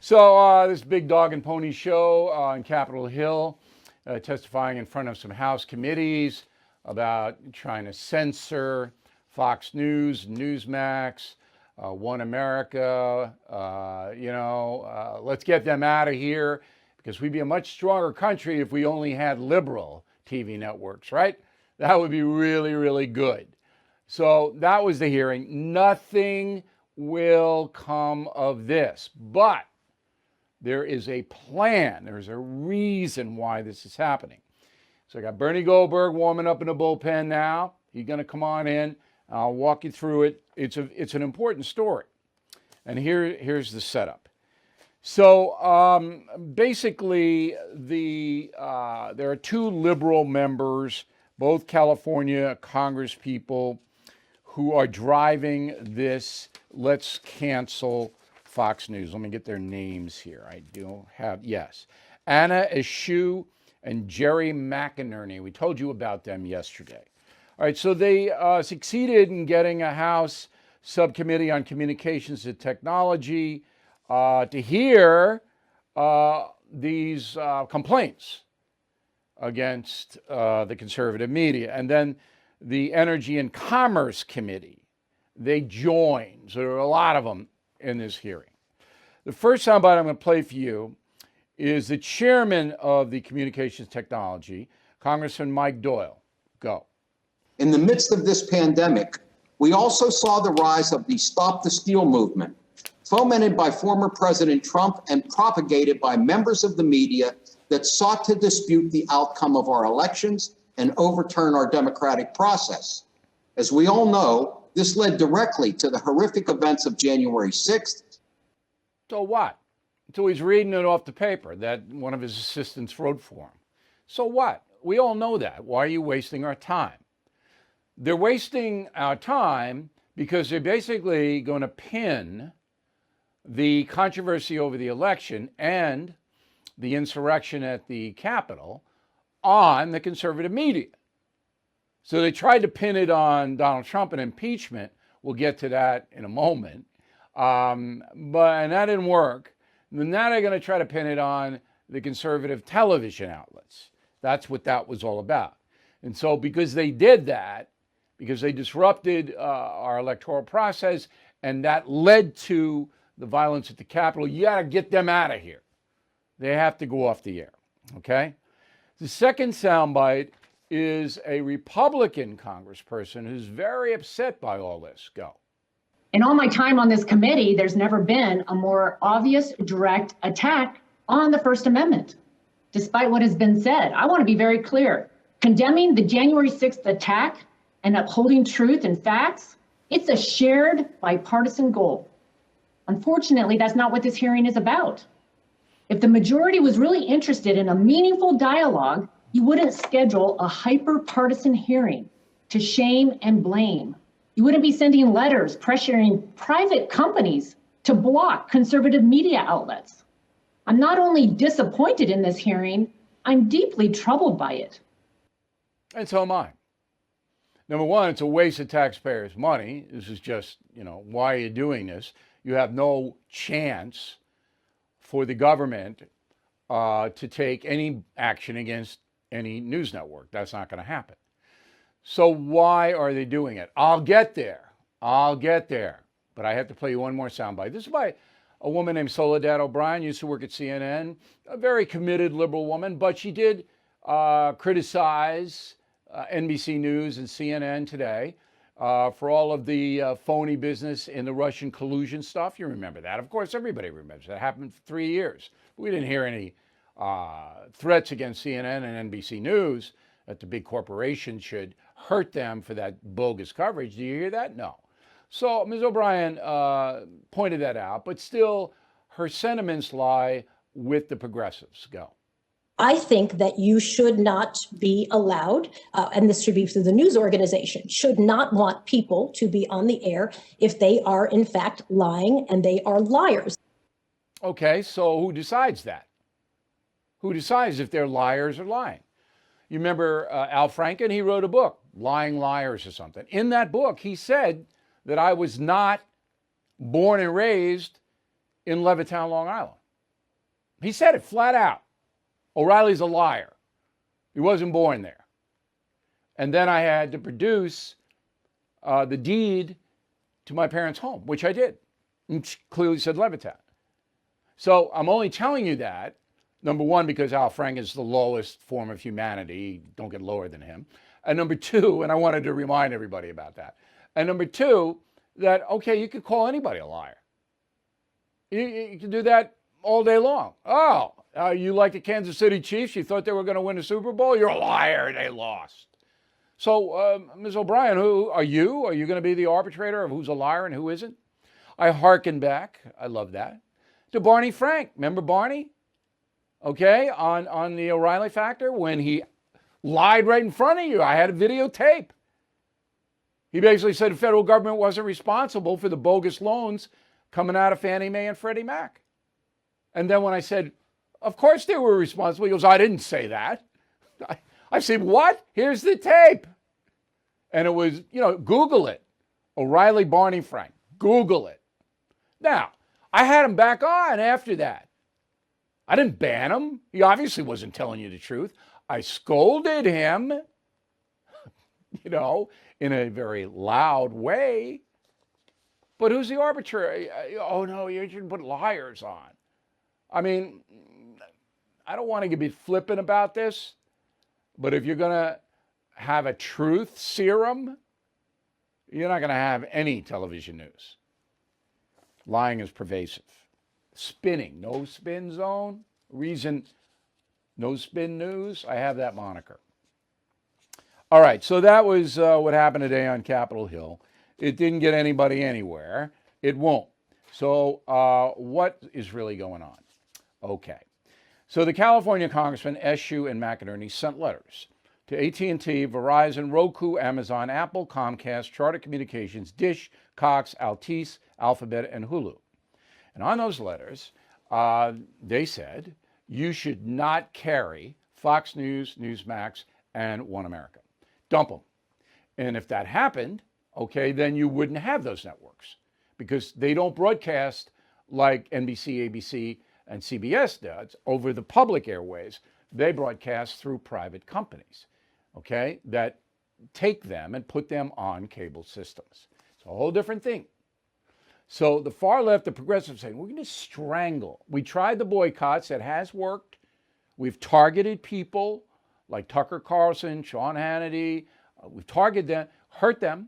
So this big dog and pony show on Capitol Hill, testifying in front of some House committees about trying to censor Fox News, Newsmax, One America. Let's get them out of here because we'd be a much stronger country if we only had liberal TV networks, right? That would be really, really good. So that was the hearing. Nothing will come of this, but there is a plan. There's a reason why this is happening. So I got Bernie Goldberg warming up in the bullpen now. He's going to come on in. I'll walk you through it. It's an important story. And here's the setup. So basically, there are two liberal members, both California Congress people, who are driving this let's cancel Fox News. Let me get their names here. I do have, yes. Anna Eshoo and Jerry McInerney. We told you about them yesterday. All right, so they succeeded in getting a House subcommittee on communications and technology to hear these complaints against the conservative media. And then the Energy and Commerce Committee, they joined. So there are a lot of them in this hearing. The first soundbite I'm going to play for you is the chairman of the Communications Technology, Congressman Mike Doyle. Go. In the midst of this pandemic, we also saw the rise of the Stop the Steal movement, fomented by former President Trump and propagated by members of the media that sought to dispute the outcome of our elections and overturn our democratic process. As we all know, this led directly to the horrific events of January 6th. So what? So he's reading it off the paper that one of his assistants wrote for him. So what? We all know that. Why are you wasting our time? They're wasting our time because they're basically going to pin the controversy over the election and the insurrection at the Capitol on the conservative media. So they tried to pin it on Donald Trump and impeachment. We'll get to that in a moment. And that didn't work. And now they're going to try to pin it on the conservative television outlets. That's what that was all about. And so because they did that, because they disrupted our electoral process, and that led to the violence at the Capitol, you got to get them out of here. They have to go off the air, okay? The second soundbite is a Republican congressperson who's very upset by all this. Go. In all my time on this committee, there's never been a more obvious, direct attack on the First Amendment. Despite what has been said, I want to be very clear. Condemning the January 6th attack and upholding truth and facts, it's a shared bipartisan goal. Unfortunately, that's not what this hearing is about. If the majority was really interested in a meaningful dialogue, you wouldn't schedule a hyper-partisan hearing to shame and blame. You wouldn't be sending letters pressuring private companies to block conservative media outlets. I'm not only disappointed in this hearing, I'm deeply troubled by it. And so am I. Number one, it's a waste of taxpayers' money. This is just, why are you doing this? You have no chance for the government to take any action against any news network. That's not going to happen. So why are they doing it? I'll get there. But I have to play you one more soundbite. This is by a woman named Soledad O'Brien, used to work at CNN, a very committed liberal woman, but she did criticize NBC News and CNN today for all of the phony business in the Russian collusion stuff. You remember that. Of course, everybody remembers. That happened for 3 years. We didn't hear any threats against CNN and NBC News that the big corporation should hurt them for that bogus coverage. Do you hear that? No. So Ms. O'Brien pointed that out, but still her sentiments lie with the progressives. Go. I think that you should not be allowed, and this should be through the news organization, should not want people to be on the air if they are in fact lying and they are liars. Okay, so who decides that? Who decides if they're liars or lying? You remember Al Franken? He wrote a book, Lying Liars or something. In that book, he said that I was not born and raised in Levittown, Long Island. He said it flat out. O'Reilly's a liar. He wasn't born there. And then I had to produce the deed to my parents' home, which I did. Which clearly said Levitat. So I'm only telling you that, number one, because Al Frank is the lowest form of humanity. Don't get lower than him. And number two, and I wanted to remind everybody about that. And number two, that, okay, you could call anybody a liar. You can do that all day long. Oh, you like the Kansas City Chiefs? You thought they were going to win a Super Bowl? You're a liar. They lost. So, Ms. O'Brien, who are you? Are you going to be the arbitrator of who's a liar and who isn't? I hearken back. I love that. To Barney Frank. Remember Barney? Okay, on the O'Reilly factor when he lied right in front of you. I had a videotape. He basically said the federal government wasn't responsible for the bogus loans coming out of Fannie Mae and Freddie Mac. And then when I said, of course they were responsible, he goes, I didn't say that. I said, what? Here's the tape. And it was, Google it. O'Reilly Barney Frank. Google it. Now, I had him back on after that. I didn't ban him. He obviously wasn't telling you the truth. I scolded him, in a very loud way. But who's the arbitrator? Oh, no, you shouldn't put liars on. I mean, I don't want to be flippant about this, but if you're going to have a truth serum, you're not going to have any television news. Lying is pervasive. Spinning, no spin zone. Reason, no spin news. I have that moniker. All right, so that was what happened today on Capitol Hill. It didn't get anybody anywhere. It won't. So what is really going on? Okay. So the California Congressman Eshu and McInerney sent letters to AT&T, Verizon, Roku, Amazon, Apple, Comcast, Charter Communications, Dish, Cox, Altice, Alphabet, and Hulu. And on those letters, they said you should not carry Fox News, Newsmax, and One America. Dump them. And if that happened, okay, then you wouldn't have those networks because they don't broadcast like NBC, ABC, and CBS does over the public airways. They broadcast through private companies, okay, that take them and put them on cable systems. It's a whole different thing. So the far left, the progressives, saying, we're going to strangle. We tried the boycotts. It has worked. We've targeted people like Tucker Carlson, Sean Hannity. We've targeted them, hurt them.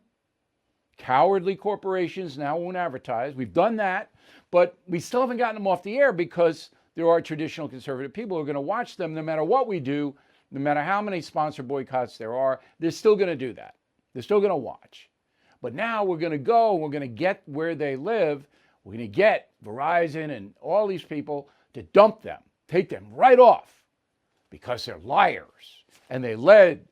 Cowardly corporations now won't advertise. We've done that, but we still haven't gotten them off the air because there are traditional conservative people who are going to watch them no matter what we do, no matter how many sponsored boycotts there are. They're still going to do that. They're still going to watch. But now we're going to go, we're going to get where they live. We're going to get Verizon and all these people to dump them, take them right off because they're liars. And they lied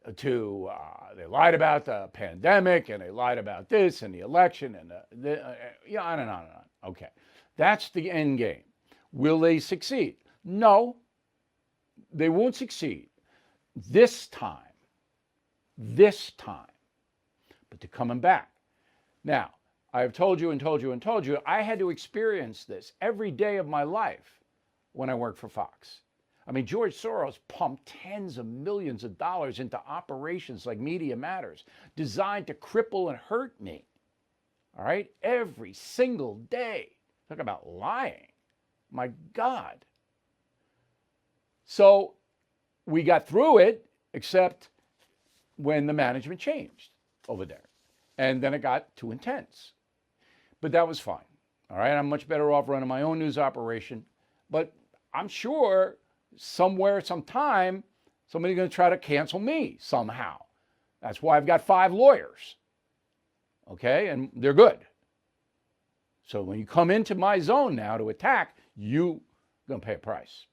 about the pandemic, and they lied about this and the election and on and on and on. Okay, that's the end game. Will they succeed? No, they won't succeed this time. But they're coming back. Now, I've told you, I had to experience this every day of my life when I worked for Fox. I mean, George Soros pumped tens of millions of dollars into operations like Media Matters, designed to cripple and hurt me. All right? Every single day. Talk about lying. My God. So we got through it, except when the management changed over there. And then it got too intense. But that was fine. All right? I'm much better off running my own news operation. But I'm sure somewhere, sometime, somebody's going to try to cancel me somehow. That's why I've got 5 lawyers. Okay? And they're good. So when you come into my zone now to attack, you're going to pay a price.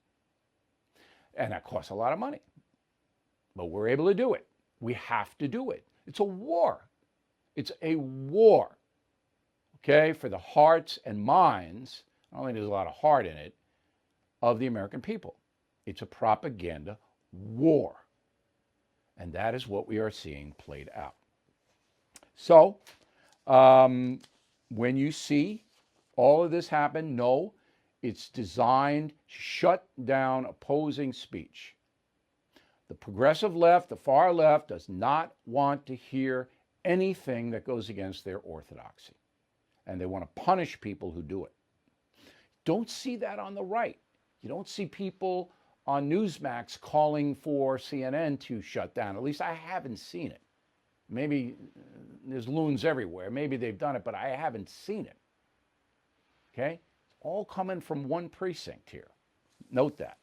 And that costs a lot of money. But we're able to do it. We have to do it. It's a war. It's a war. Okay? For the hearts and minds, I don't think there's a lot of heart in it, of the American people. It's a propaganda war. And that is what we are seeing played out. So, when you see all of this happen, no, It's designed to shut down opposing speech. The progressive left, the far left, does not want to hear anything that goes against their orthodoxy. And they want to punish people who do it. Don't see that on the right. You don't see people on Newsmax calling for CNN to shut down. At least I haven't seen it. Maybe there's loons everywhere. Maybe they've done it, but I haven't seen it. Okay? It's all coming from one precinct here. Note that.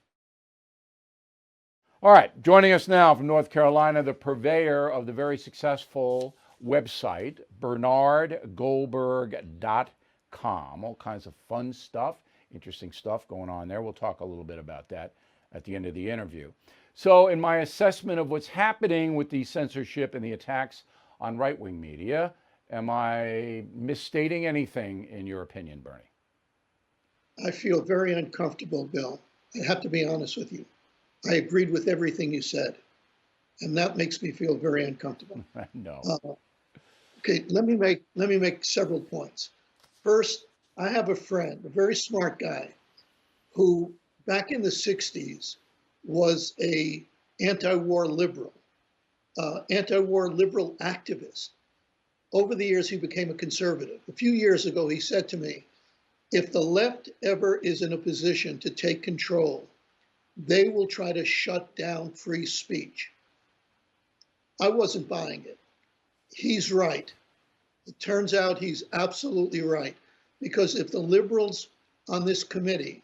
All right, joining us now from North Carolina, the purveyor of the very successful website, bernardgoldberg.com. All kinds of fun stuff, interesting stuff going on there. We'll talk a little bit about that at the end of the interview. So in my assessment of what's happening with the censorship and the attacks on right-wing media, am I misstating anything in your opinion, Bernie? I feel very uncomfortable, Bill. I have to be honest with you. I agreed with everything you said, and that makes me feel very uncomfortable. No. Okay, let me make several points. First, I have a friend, a very smart guy, who back in the 60s was a anti-war liberal activist. Over the years, he became a conservative. A few years ago, he said to me, if the left ever is in a position to take control, they will try to shut down free speech. I wasn't buying it. He's right. It turns out he's absolutely right. Because if the liberals on this committee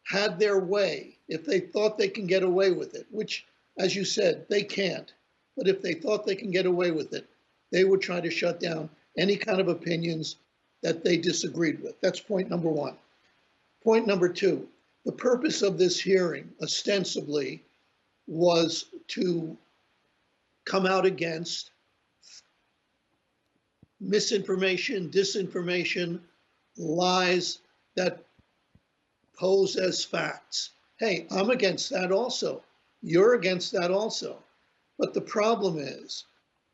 had their way, if they thought they can get away with it, which, as you said, they can't, but if they thought they can get away with it, they would try to shut down any kind of opinions that they disagreed with. That's point number one. Point number two, the purpose of this hearing, ostensibly, was to come out against misinformation, disinformation, lies that pose as facts. Hey, I'm against that also. You're against that also. But the problem is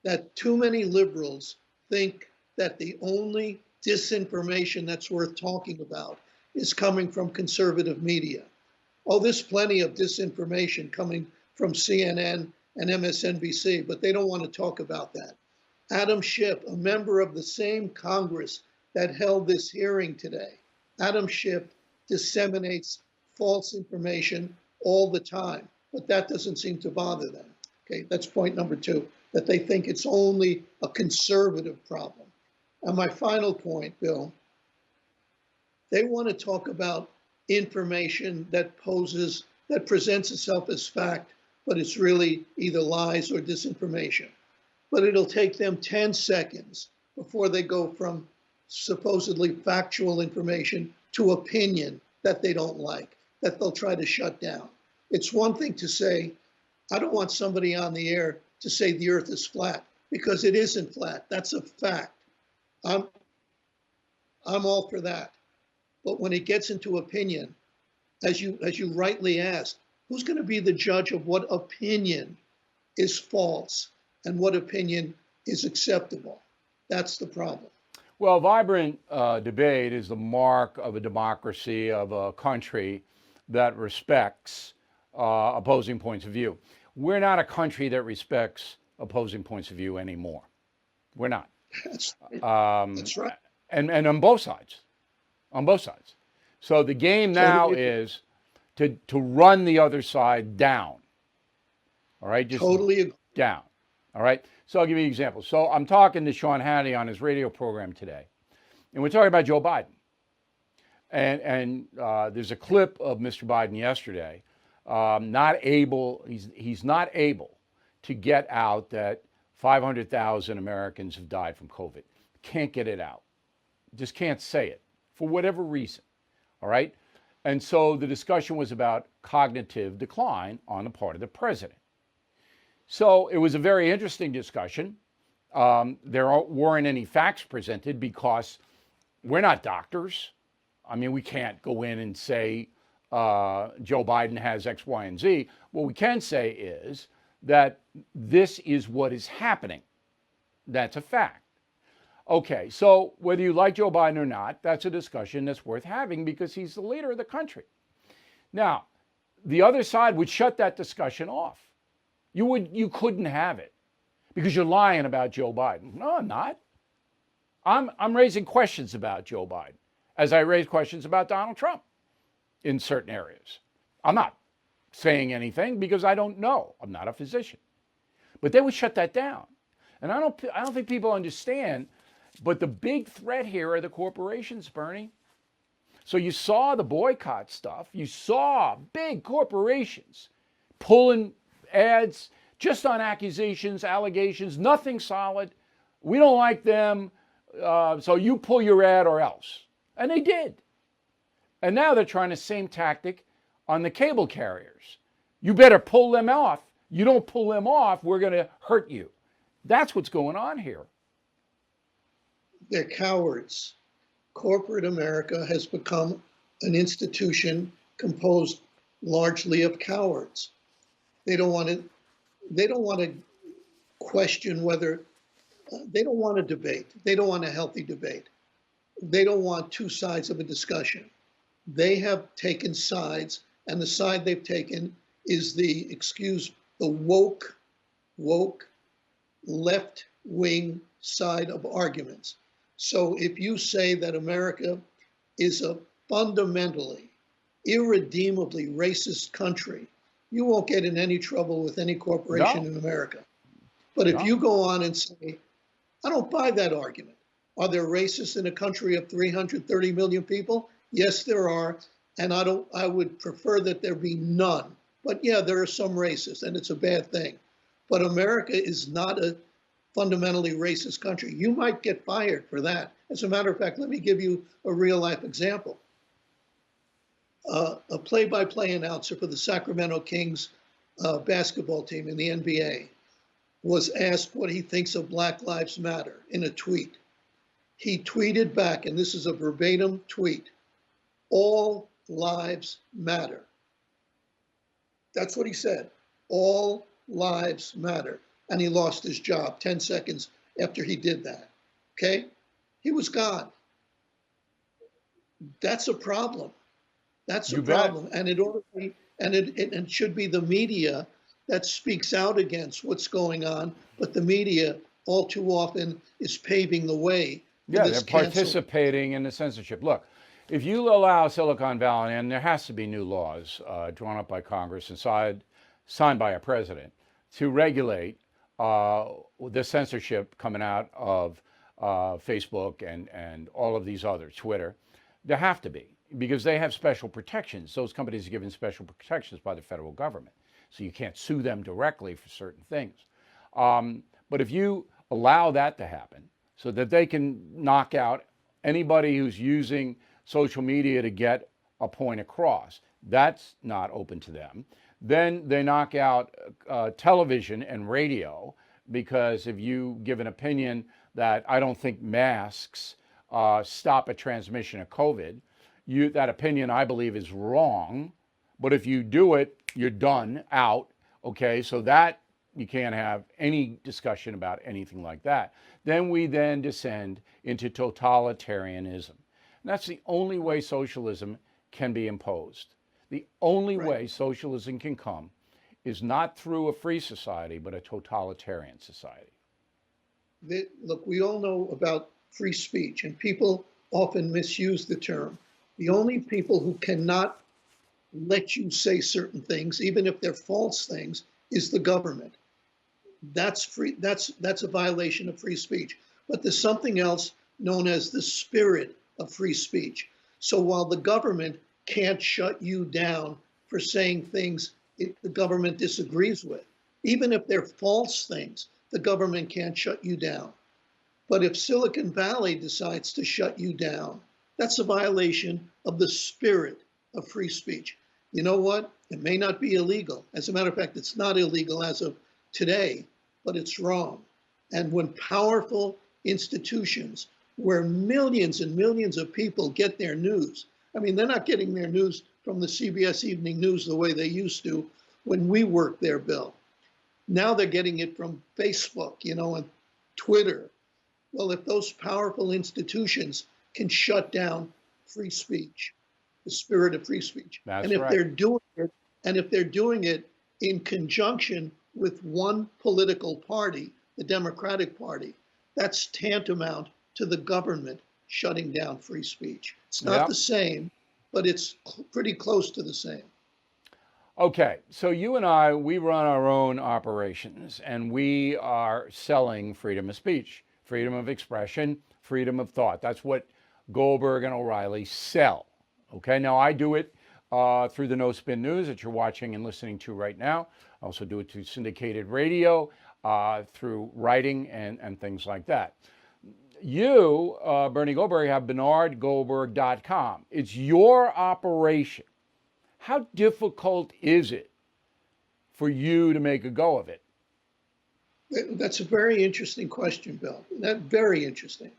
that too many liberals think that the only disinformation that's worth talking about is coming from conservative media. Oh, there's plenty of disinformation coming from CNN and MSNBC, but they don't want to talk about that. Adam Schiff, a member of the same Congress that held this hearing today, Adam Schiff disseminates false information all the time, but that doesn't seem to bother them. Okay, that's point number two, that they think it's only a conservative problem. And my final point, Bill, they want to talk about information that presents itself as fact, but it's really either lies or disinformation. But it'll take them 10 seconds before they go from supposedly factual information to opinion that they don't like, that they'll try to shut down. It's one thing to say, I don't want somebody on the air to say the earth is flat, because it isn't flat. That's a fact. I'm all for that. But when it gets into opinion, as you rightly asked, who's going to be the judge of what opinion is false and what opinion is acceptable? That's the problem. Well, vibrant debate is the mark of a democracy, of a country that respects opposing points of view. We're not a country that respects opposing points of view anymore. We're not. That's right. And on both sides. On both sides. So the game now is to run the other side down. All right? Just totally agree. Down. All right? So I'll give you an example. So I'm talking to Sean Hannity on his radio program today, and we're talking about Joe Biden. And there's a clip of Mr. Biden yesterday, he's not able to get out that 500,000 Americans have died from COVID. Can't get it out. Just can't say it for whatever reason. All right? And so the discussion was about cognitive decline on the part of the president. So it was a very interesting discussion. There weren't any facts presented because we're not doctors. I mean, we can't go in and say Joe Biden has X, Y, and Z. What we can say is that this is what is happening. That's a fact. Okay, so whether you like Joe Biden or not, that's a discussion that's worth having because he's the leader of the country. Now, the other side would shut that discussion off. You couldn't have it because you're lying about Joe Biden. No, I'm not. I'm raising questions about Joe Biden as I raise questions about Donald Trump in certain areas. I'm not saying anything because I don't know. I'm not a physician. But they would shut that down. And I don't think people understand, but the big threat here are the corporations, Bernie. So you saw the boycott stuff. You saw big corporations pulling ads just on accusations, allegations, nothing solid. We don't like them, so you pull your ad or else. And they did. And now they're trying the same tactic on the cable carriers. You better pull them off. You don't pull them off, we're going to hurt you. That's what's going on here. They're cowards. Corporate America has become an institution composed largely of cowards. They don't want to question whether they don't want a debate. They don't want a healthy debate. They don't want two sides of a discussion. They have taken sides, and the side they've taken is the woke left-wing side of arguments. So if you say that America is a fundamentally, irredeemably racist country, you won't get in any trouble with any corporation in America. But if you go on and say, I don't buy that argument. Are there racists in a country of 330 million people? Yes, there are. And I would prefer that there be none. But yeah, there are some racists, and it's a bad thing. But America is not a fundamentally racist country. You might get fired for that. As a matter of fact, let me give you a real life example. A play-by-play announcer for the Sacramento Kings basketball team in the NBA was asked what he thinks of Black Lives Matter in a tweet. He tweeted back, and this is a verbatim tweet, "All lives matter." That's what he said. All lives matter. And he lost his job 10 seconds after he did that. Okay? He was gone. That's a problem. That's a problem. And it ought to be, and it should be the media that speaks out against what's going on, but the media all too often is paving the way. Yeah, they're participating in the censorship. Look, if you allow Silicon Valley, and there has to be new laws drawn up by Congress and signed by a president to regulate the censorship coming out of Facebook and all of these others, Twitter, there have to be, because they have special protections. Those companies are given special protections by the federal government. So you can't sue them directly for certain things. But if you allow that to happen so that they can knock out anybody who's using social media to get a point across, that's not open to them. Then they knock out television and radio, because if you give an opinion that I don't think masks stop a transmission of COVID, that opinion, I believe, is wrong. But if you do it, you're done, out. Okay, so that you can't have any discussion about anything like that. Then we descend into totalitarianism. And that's the only way socialism can be imposed. The only way socialism can come is not through a free society, but a totalitarian society. Look, we all know about free speech, and people often misuse the term. The only people who cannot let you say certain things, even if they're false things, is the government. That's free. That's a violation of free speech. But there's something else known as the spirit of free speech. So while the government can't shut you down for saying things the government disagrees with, even if they're false things, the government can't shut you down. But if Silicon Valley decides to shut you down, that's a violation of the spirit of free speech. You know what? It may not be illegal. As a matter of fact, it's not illegal as of today, but it's wrong. And when powerful institutions where millions and millions of people get their news, I mean, they're not getting their news from the CBS Evening News the way they used to when we worked there, Bill. Now they're getting it from Facebook, and Twitter Well, if those powerful institutions can shut down free speech, the spirit of free speech, That's and if right. they're doing it, and if they're doing it in conjunction with one political party, the Democratic Party, that's tantamount to the government shutting down free speech. It's not Yep. the same, but it's pretty close to the same. Okay, so you and I, we run our own operations and we are selling freedom of speech, freedom of expression, freedom of thought. That's what Goldberg and O'Reilly sell. Okay, now I do it through the No Spin News that you're watching and listening to right now. I also do it through syndicated radio, through writing and things like that. You, Bernie Goldberg, have bernardgoldberg.com. It's your operation. How difficult is it for you to make a go of it? That's a very interesting question, Bill. That's very interesting,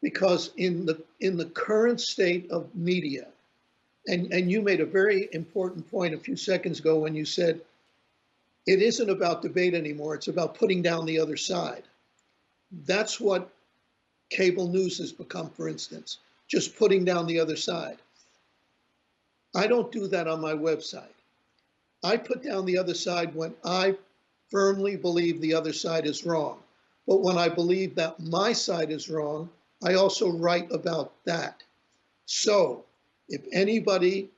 because in the current state of media, and you made a very important point a few seconds ago when you said it isn't about debate anymore, it's about putting down the other side. That's what cable news has become, for instance, just putting down the other side. I don't do that on my website. I put down the other side when I firmly believe the other side is wrong. But when I believe that my side is wrong, I also write about that. So if anybody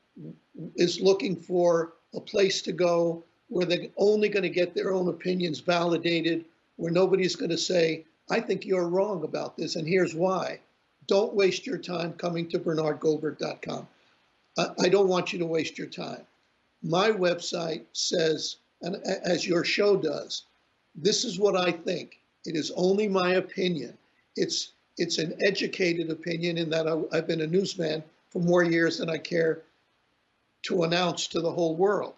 is looking for a place to go where they're only going to get their own opinions validated, where nobody's going to say, I think you're wrong about this, and here's why, don't waste your time coming to bernardgoldberg.com. I don't want you to waste your time. My website says, and as your show does, this is what I think. It is only my opinion. It's an educated opinion in that I've been a newsman for more years than I care to announce to the whole world.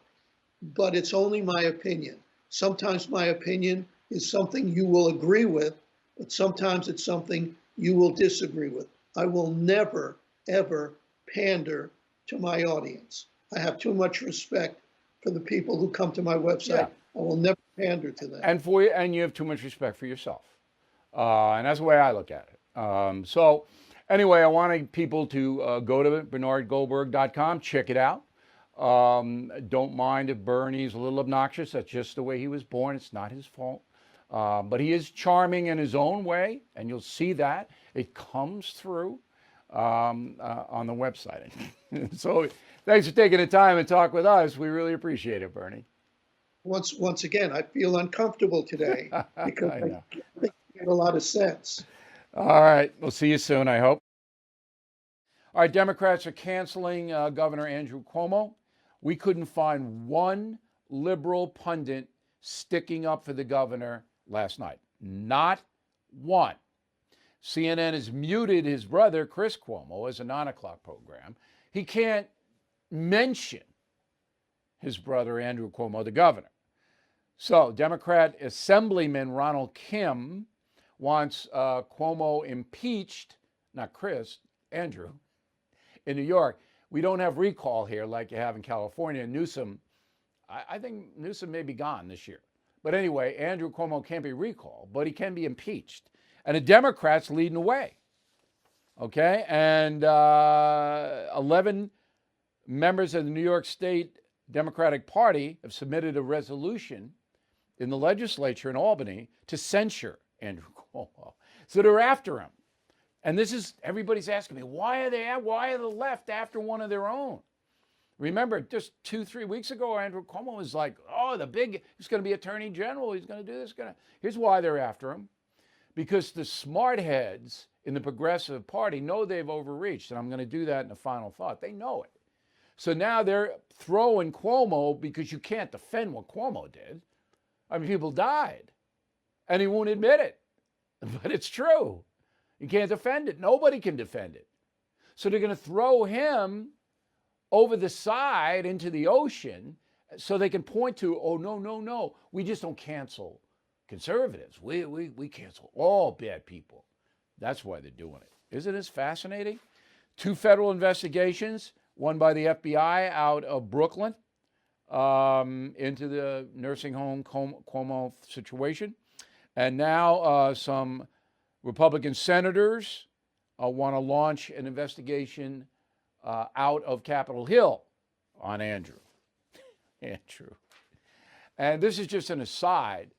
But it's only my opinion. Sometimes my opinion is something you will agree with, but sometimes it's something you will disagree with. I will never, ever pander to my audience. I have too much respect for the people who come to my website. Yeah. I will never pander to them. And you have too much respect for yourself. And that's the way I look at it. So anyway, I wanted people to go to bernardgoldberg.com, check it out. Don't mind if Bernie's a little obnoxious. That's just the way he was born. It's not his fault. But he is charming in his own way, and you'll see that. It comes through on the website. So thanks for taking the time and talk with us. We really appreciate it, Bernie. Once again, I feel uncomfortable today because I think it made a lot of sense. All right. We'll see you soon, I hope. All right. Democrats are canceling Governor Andrew Cuomo. We couldn't find one liberal pundit sticking up for the governor last night. Not one. CNN has muted his brother, Chris Cuomo, as a 9 o'clock program. He can't mention his brother, Andrew Cuomo, the governor. So Democrat Assemblyman Ronald Kim wants Cuomo impeached, not Chris, Andrew, in New York. We don't have recall here like you have in California. Newsom, I think Newsom may be gone this year. But anyway, Andrew Cuomo can't be recalled, but he can be impeached. And the Democrats leading the way. Okay? And 11 members of the New York State Democratic Party have submitted a resolution in the legislature in Albany to censure Andrew Cuomo. So they're after him. And this is, everybody's asking me, why are the left after one of their own? Remember, just 2-3 weeks ago, Andrew Cuomo was like, he's going to be attorney general. He's going to do this. Here's why they're after him. Because the smart heads in the progressive party know they've overreached. And I'm going to do that in the final thought. They know it. So now they're throwing Cuomo because you can't defend what Cuomo did. I mean, people died. And he won't admit it. But it's true. You can't defend it. Nobody can defend it. So they're going to throw him over the side into the ocean so they can point to, oh, no. We just don't cancel conservatives. We cancel all bad people. That's why they're doing it. Isn't this fascinating? 2 federal investigations, one by the FBI out of Brooklyn into the nursing home Cuomo situation. And now some Republican senators want to launch an investigation out of Capitol Hill on Andrew. Andrew. And this is just an aside.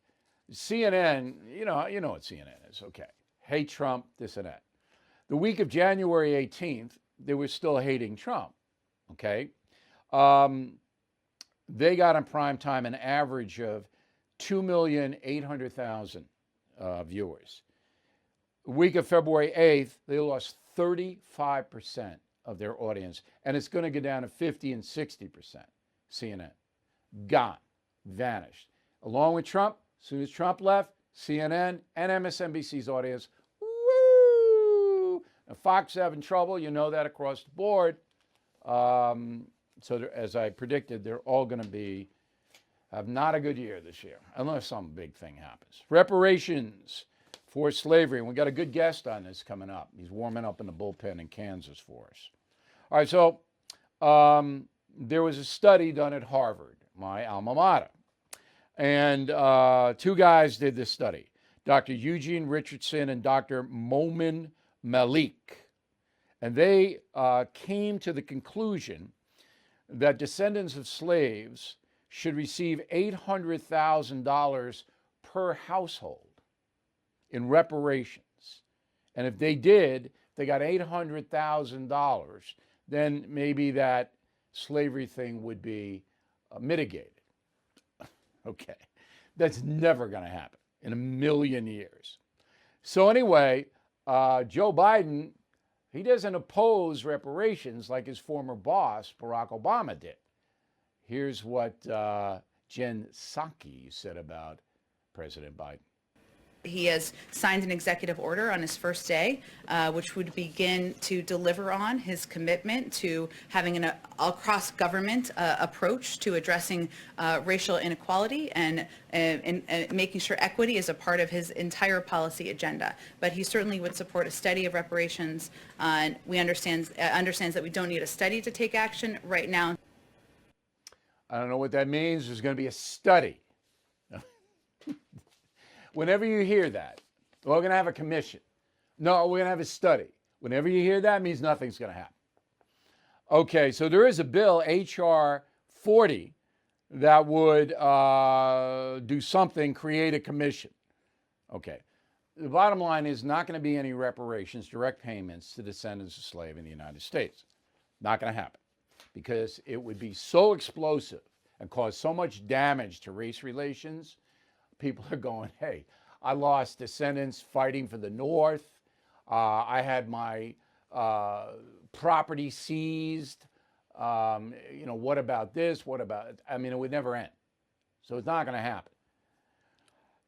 CNN, you know what CNN is, okay. Hate Trump, this and that. The week of January 18th, they were still hating Trump, okay? They got on prime time an average of 2,800,000 viewers. The week of February 8th, they lost 35% of their audience, and it's going to go down to 50 and 60%. CNN. Gone. Vanished. Along with Trump, as soon as Trump left, CNN and MSNBC's audience, woo! Now, Fox having trouble, you know that across the board. So as I predicted, they're all going to have not a good year this year, unless some big thing happens. Reparations for slavery. And we got a good guest on this coming up. He's warming up in the bullpen in Kansas for us. All right, so there was a study done at Harvard, my alma mater. And two guys did this study, Dr. Eugene Richardson and Dr. Momin Malik. And they came to the conclusion that descendants of slaves should receive $800,000 per household in reparations. And if they got $800,000, then maybe that slavery thing would be mitigated. Okay, that's never going to happen in a million years. So anyway, Joe Biden, he doesn't oppose reparations like his former boss, Barack Obama, did. Here's what Jen Psaki said about President Biden. He has signed an executive order on his first day, which would begin to deliver on his commitment to having an across government approach to addressing racial inequality and making sure equity is a part of his entire policy agenda. But he certainly would support a study of reparations. And we understands that we don't need a study to take action right now. I don't know what that means. There's going to be a study. Whenever you hear that, we're going to have a commission. No, we're going to have a study. Whenever you hear that, it means nothing's going to happen. Okay, so there is a bill, H.R. 40, that would do something, create a commission. Okay, the bottom line is not going to be any reparations, direct payments to descendants of slaves in the United States. Not going to happen because it would be so explosive and cause so much damage to race relations. People are going, hey, I lost descendants fighting for the North. I had my property seized. What about this? What about, it would never end. So it's not going to happen.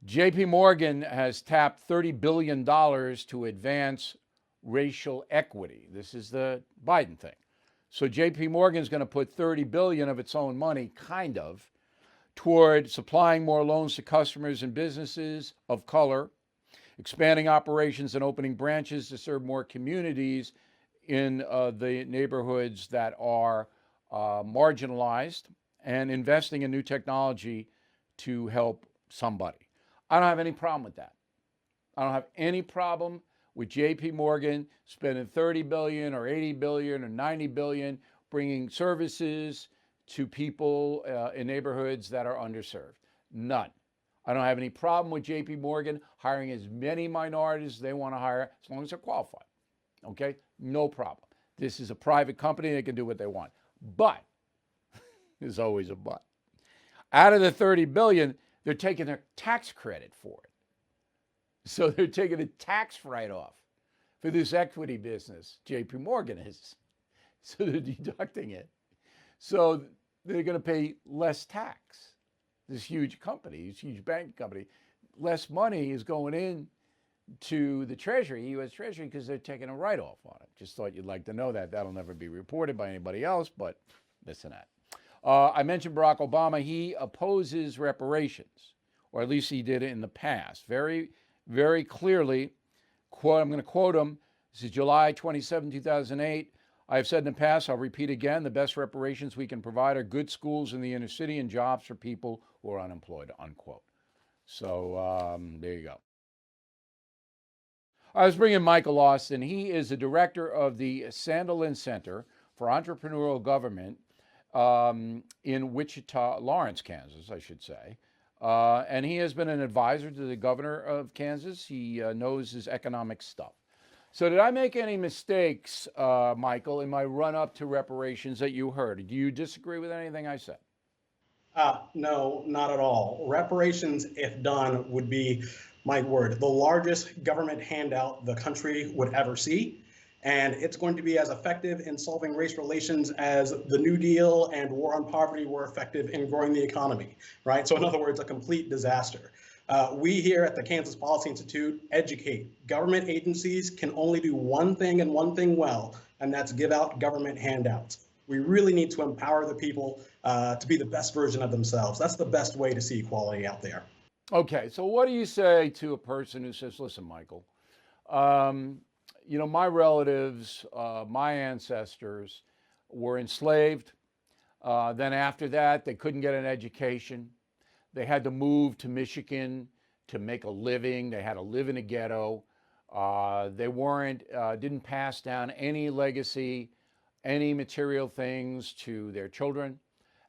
JP Morgan has tapped $30 billion to advance racial equity. This is the Biden thing. So JP Morgan is going to put $30 billion of its own money, kind of, toward supplying more loans to customers and businesses of color, expanding operations and opening branches to serve more communities in the neighborhoods that are marginalized, and investing in new technology to help somebody. I don't have any problem with that. I don't have any problem with JP Morgan spending $30 billion or $80 billion or $90 billion bringing services to people in neighborhoods that are underserved. None. I don't have any problem with JP Morgan hiring as many minorities as they want to hire, as long as they're qualified. Okay? No problem. This is a private company. They can do what they want. But, there's always a but. Out of the $30 billion, they're taking a tax credit for it. So they're taking a tax write-off for this equity business, JP Morgan is. So they're deducting it. So they're going to pay less tax. This huge company, this huge bank company, less money is going in to the Treasury, U.S. Treasury, because they're taking a write-off on it. Just thought you'd like to know that. That'll never be reported by anybody else, but this and that. I mentioned Barack Obama. He opposes reparations, or at least he did it in the past. Very, very clearly, I'm going to quote him. This is July 27, 2008. I have said in the past, I'll repeat again, the best reparations we can provide are good schools in the inner city and jobs for people who are unemployed, unquote. So there you go. I was bringing Michael Austin. He is the director of the Sandelin Center for Entrepreneurial Government in Wichita, Lawrence, Kansas, I should say. And he has been an advisor to the governor of Kansas. He knows his economic stuff. So did I make any mistakes, Michael, in my run-up to reparations that you heard? Do you disagree with anything I said? No, not at all. Reparations, if done, would be, my word, the largest government handout the country would ever see. And it's going to be as effective in solving race relations as the New Deal and war on poverty were effective in growing the economy, right? So in other words, a complete disaster. We here at the Kansas Policy Institute educate. Government agencies can only do one thing and one thing well, and that's give out government handouts. We really need to empower the people to be the best version of themselves. That's the best way to see equality out there. Okay, so what do you say to a person who says, listen, Michael, my relatives, my ancestors were enslaved. Then after that, they couldn't get an education. They had to move to Michigan to make a living. They had to live in a ghetto. They didn't pass down any legacy, any material things to their children.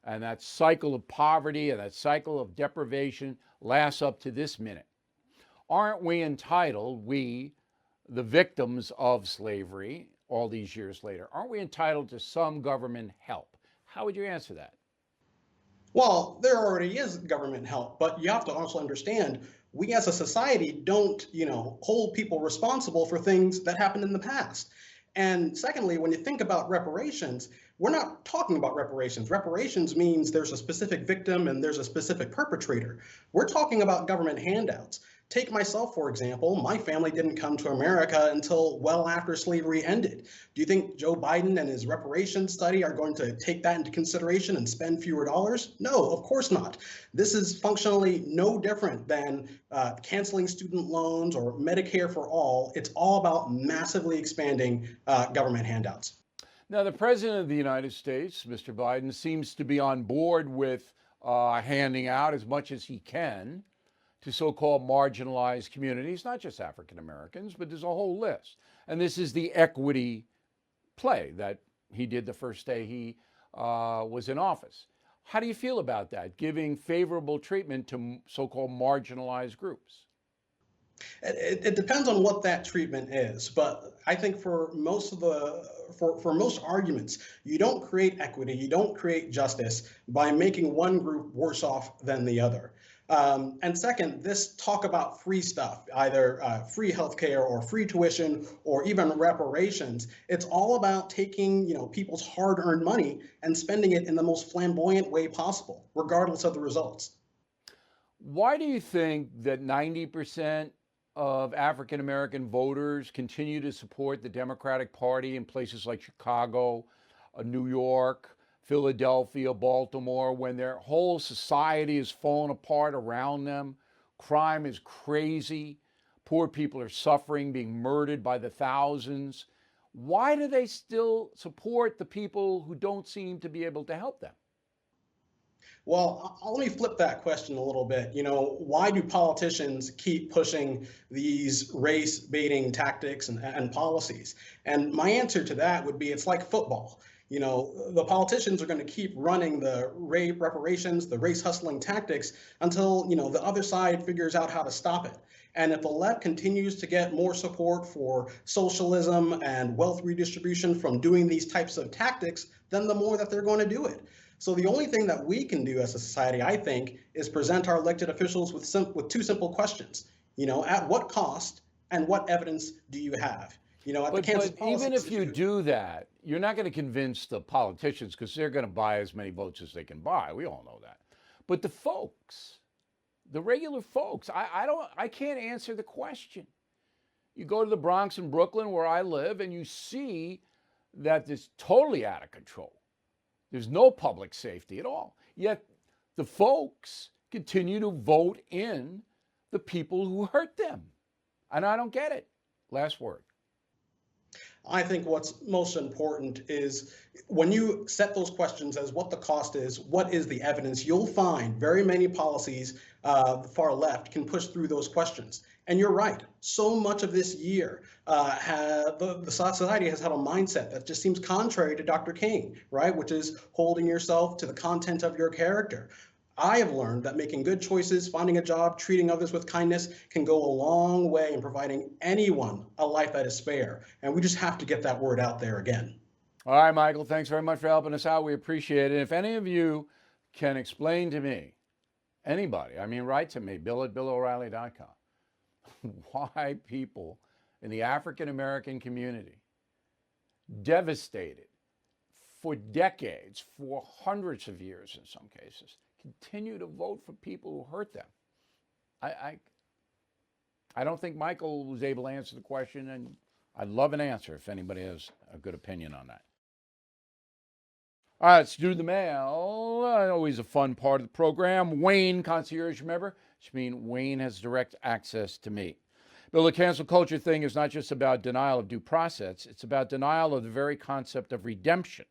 And that cycle of poverty and that cycle of deprivation lasts up to this minute. Aren't we entitled, we, the victims of slavery all these years later, aren't we entitled to some government help? How would you answer that? Well, there already is government help, but you have to also understand we as a society don't, hold people responsible for things that happened in the past. And secondly, when you think about reparations, we're not talking about reparations. Reparations means there's a specific victim and there's a specific perpetrator. We're talking about government handouts. Take myself, for example. My family didn't come to America until well after slavery ended. Do you think Joe Biden and his reparations study are going to take that into consideration and spend fewer dollars? No, of course not. This is functionally no different than canceling student loans or Medicare for all. It's all about massively expanding government handouts. Now, the President of the United States, Mr. Biden, seems to be on board with handing out as much as he can to so-called marginalized communities, not just African Americans, but there's a whole list. And this is the equity play that he did the first day he was in office. How do you feel about that, giving favorable treatment to so-called marginalized groups? It depends on what that treatment is, but I think for most arguments, you don't create equity, you don't create justice by making one group worse off than the other. And second, this talk about free stuff, either free healthcare or free tuition or even reparations, it's all about taking people's hard-earned money and spending it in the most flamboyant way possible, regardless of the results. Why do you think that 90% of African American voters continue to support the Democratic Party in places like Chicago, New York, Philadelphia, Baltimore, when their whole society is falling apart around them? Crime is crazy. Poor people are suffering, being murdered by the thousands. Why do they still support the people who don't seem to be able to help them? Well, let me flip that question a little bit. Why do politicians keep pushing these race baiting tactics and policies? And my answer to that would be it's like football. The politicians are going to keep running the reparations, the race hustling tactics until, the other side figures out how to stop it. And if the left continues to get more support for socialism and wealth redistribution from doing these types of tactics, then the more that they're going to do it. So the only thing that we can do as a society, I think, is present our elected officials with two simple questions. At what cost and what evidence do you have? But even if you do that, you're not going to convince the politicians because they're going to buy as many votes as they can buy. We all know that. But the folks, the regular folks, I can't answer the question. You go to the Bronx and Brooklyn where I live and you see that it's totally out of control. There's no public safety at all. Yet the folks continue to vote in the people who hurt them. And I don't get it. Last word. I think what's most important is when you set those questions as what the cost is, what is the evidence, you'll find very many policies the far left can push through those questions. And you're right. So much of this year, the society has had a mindset that just seems contrary to Dr. King, right? Which is holding yourself to the content of your character. I have learned that making good choices, finding a job, treating others with kindness can go a long way in providing anyone a life that is spare. And we just have to get that word out there again. All right, Michael, thanks very much for helping us out. We appreciate it. If any of you can explain to me, anybody, I mean, write to me, bill@billoreilly.com, why people in the African American community, devastated for decades, for hundreds of years in some cases, continue to vote for people who hurt them. I don't think Michael was able to answer the question, and I'd love an answer if anybody has a good opinion on that. All right, let's do the mail. Always a fun part of the program. Wayne, concierge member, which means Wayne has direct access to me. Bill, the cancel culture thing is not just about denial of due process. It's about denial of the very concept of redemption.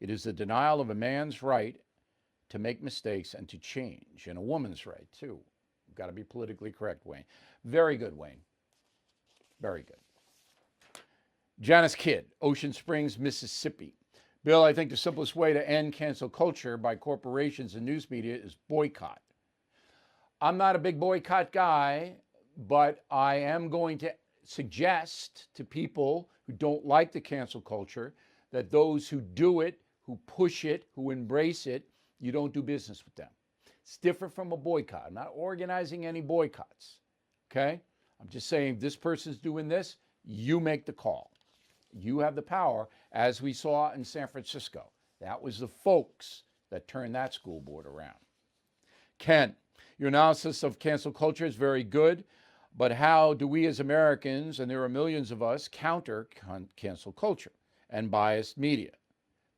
It is the denial of a man's right to make mistakes and to change, and a woman's right, too. You've got to be politically correct, Wayne. Very good, Wayne. Very good. Janice Kidd, Ocean Springs, Mississippi. Bill, I think the simplest way to end cancel culture by corporations and news media is boycott. I'm not a big boycott guy, but I am going to suggest to people who don't like the cancel culture that those who do it, who push it, who embrace it, you don't do business with them. It's different from a boycott. I'm not organizing any boycotts, okay? I'm just saying this person's doing this, you make the call. You have the power, as we saw in San Francisco. That was the folks that turned that school board around. Ken, your analysis of cancel culture is very good, but how do we as Americans, and there are millions of us, counter cancel culture and biased media?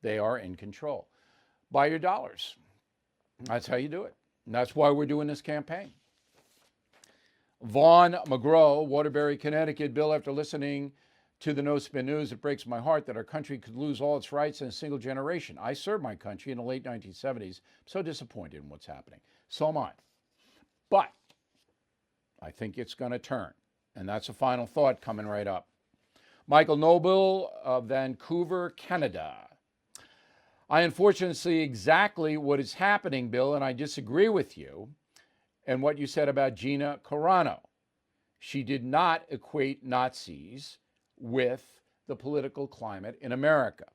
They are in control. Buy your dollars. That's how you do it. And that's why we're doing this campaign. Vaughn McGraw, Waterbury, Connecticut. Bill, after listening to the No Spin News, it breaks my heart that our country could lose all its rights in a single generation. I served my country in the late 1970s. I'm so disappointed in what's happening. So am I. But I think it's going to turn. And that's a final thought coming right up. Michael Noble of Vancouver, Canada. I unfortunately see exactly what is happening, Bill, and I disagree with you and what you said about Gina Carano. She did not equate Nazis with the political climate in America.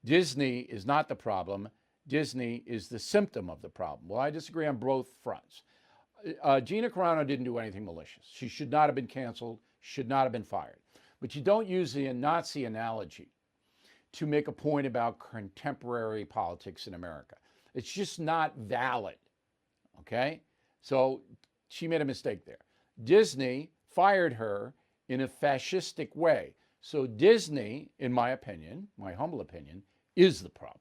Disney is not the problem. Disney is the symptom of the problem. Well, I disagree on both fronts. Gina Carano didn't do anything malicious. She should not have been canceled, should not have been fired. But you don't use the Nazi analogy to make a point about contemporary politics in America. It's just not valid, okay? So she made a mistake there. Disney fired her in a fascistic way. So Disney, in my opinion, my humble opinion, is the problem.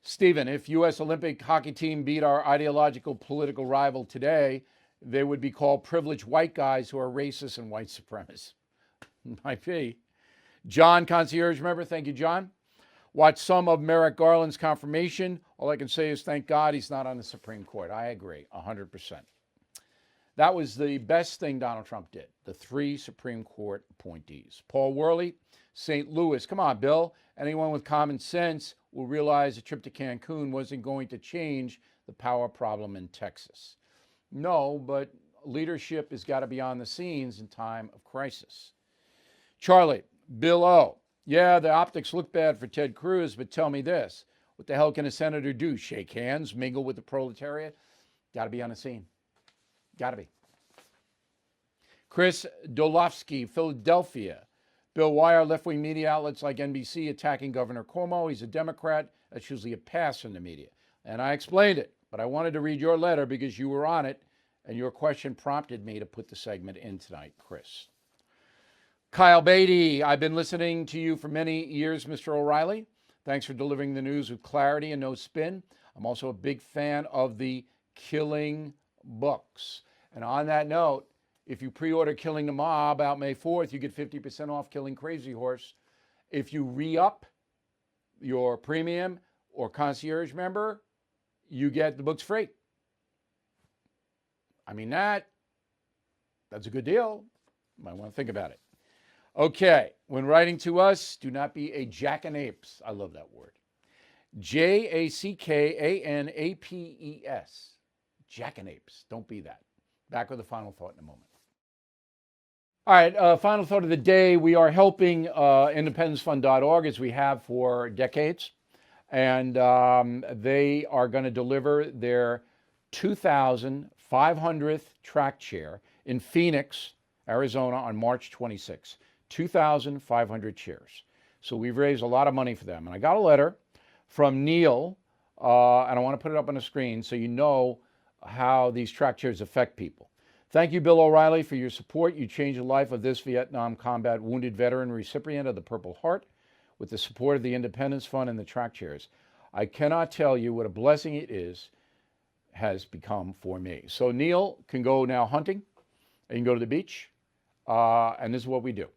Stephen, if U.S. Olympic hockey team beat our ideological political rival today, they would be called privileged white guys who are racist and white supremacists. Might be. John, concierge member, thank you, John. Watch some of Merrick Garland's confirmation. All I can say is thank God he's not on the Supreme Court. I agree, 100%. That was the best thing Donald Trump did, the 3 Supreme Court appointees. Paul Worley, St. Louis. Come on, Bill. Anyone with common sense will realize a trip to Cancun wasn't going to change the power problem in Texas. No, but leadership has got to be on the scenes in time of crisis. Charlie, Bill O. Yeah, the optics look bad for Ted Cruz, but tell me this. What the hell can a senator do? Shake hands, mingle with the proletariat? Got to be on the scene. Got to be. Chris Dolofsky, Philadelphia. Bill, why are left-wing media outlets like NBC attacking Governor Cuomo? He's a Democrat. That's usually a pass from the media. And I explained it, but I wanted to read your letter because you were on it, and your question prompted me to put the segment in tonight, Chris. Kyle Beatty, I've been listening to you for many years, Mr. O'Reilly. Thanks for delivering the news with clarity and no spin. I'm also a big fan of the Killing books. And on that note, if you pre-order Killing the Mob out May 4th, you get 50% off Killing Crazy Horse. If you re-up your premium or concierge member, you get the books free. I mean, that's a good deal. Might want to think about it. Okay, when writing to us, do not be a jackanapes. I love that word. Jackanapes. Jackanapes. Don't be that. Back with a final thought in a moment. All right, final thought of the day. We are helping independencefund.org as we have for decades. And they are going to deliver their 2,500th track chair in Phoenix, Arizona on March 26th. 2,500 chairs. So we've raised a lot of money for them. And I got a letter from Neil, and I want to put it up on the screen so you know how these track chairs affect people. Thank you, Bill O'Reilly, for your support. You changed the life of this Vietnam combat wounded veteran recipient of the Purple Heart with the support of the Independence Fund and the track chairs. I cannot tell you what a blessing it has become for me. So Neil can go now hunting, and you can go to the beach, and this is what we do.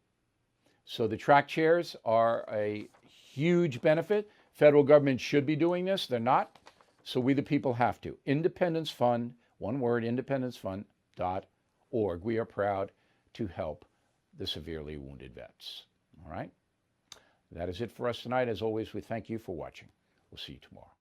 So the track chairs are a huge benefit. Federal government should be doing this. They're not. So we the people have to. Independence Fund, one word, independencefund.org. We are proud to help the severely wounded vets. All right? That is it for us tonight. As always, we thank you for watching. We'll see you tomorrow.